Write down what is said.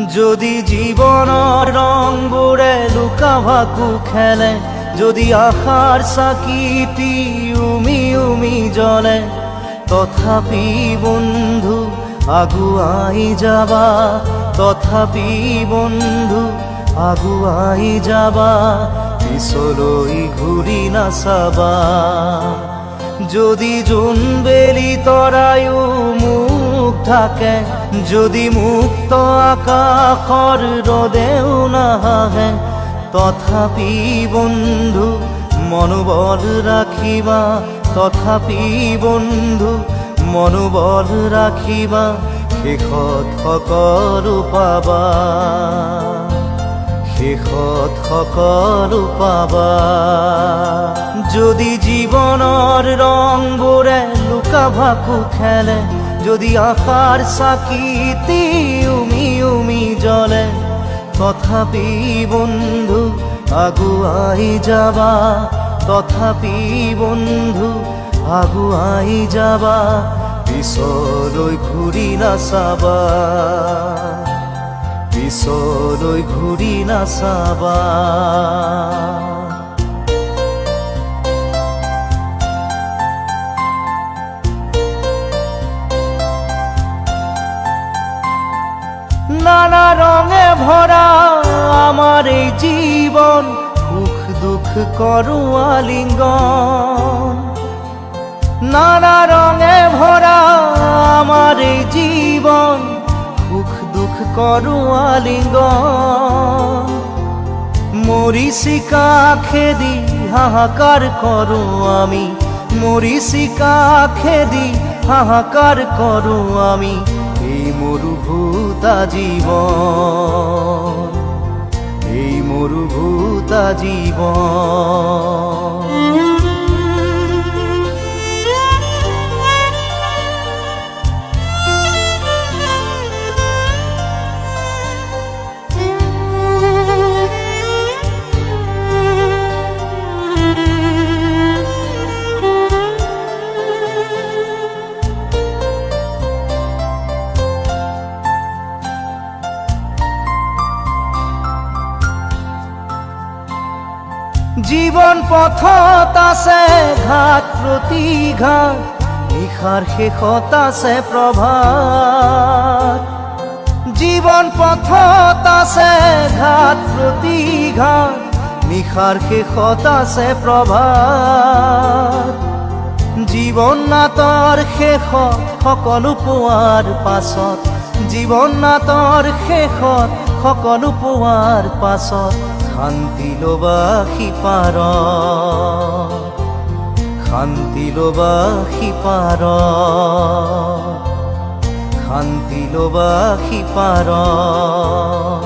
যদি জীবনৰ ৰংবোৰে লুকা ভাকু খেলে, যদি আশাৰ চাকিটি উমি উমি জ্বলে, তথাপি বন্ধু আগুৱাই যাবা, তথাপি বন্ধু আগুৱাই যাবা, পিছলৈ ঘূৰি নাচাবা। যদি জোনবেলি তৰায়ো মুখ থাকে, যদি মুক্ত আকাশৰ ৰদেও নাহে, তথাপি বন্ধু মনোবল ৰাখিবা, তথাপি বন্ধু মনোবল ৰাখিবা, শেষত সকলো পাবা, শেষত সকলো পাবা। যদি জীৱনৰ ৰংবোৰে লুকা ভাকু খেলে, যদি আশাৰ চাকিটি উমি উমি জ্বলে, তথাপি বন্ধু আগুৱাই যাবা, তথাপি বন্ধু আগুৱাই যাবা, পিছলৈ ঘূৰি নাচাবা, পিছলৈ ঘূৰি নাচাবা। নানা রঙে ভরা আমার এই জীবন, সুখ দুঃখ করো আলিঙ্গন। নানা রঙে ভরা আমার এই জীবন, সুখ দুঃখ করো আলিঙ্গন। মরিচিকা খেদি হাহাকার করো আমি, মরিচিকা খেদি হাহাকার করো আমি, এই মরুভূতা জীবন, এই মরুভূতা জীবন। জীবন পথত আছে ঘাট প্ৰতিঘাট, নিশাৰ শেষত আছে প্ৰভাত। জীবন পথত আছে ঘাট প্ৰতিঘাট, নিশাৰ শেষত আছে প্ৰভাত। জীৱন নাটৰ শেষত সকলো পোৱাৰ পাছত, জীৱন নাটৰ শেষত সকলো পোৱাৰ পাছত, শান্তি লবা সিপাৰত, শান্তি লবা সিপাৰত, শান্তি লবা সিপাৰত।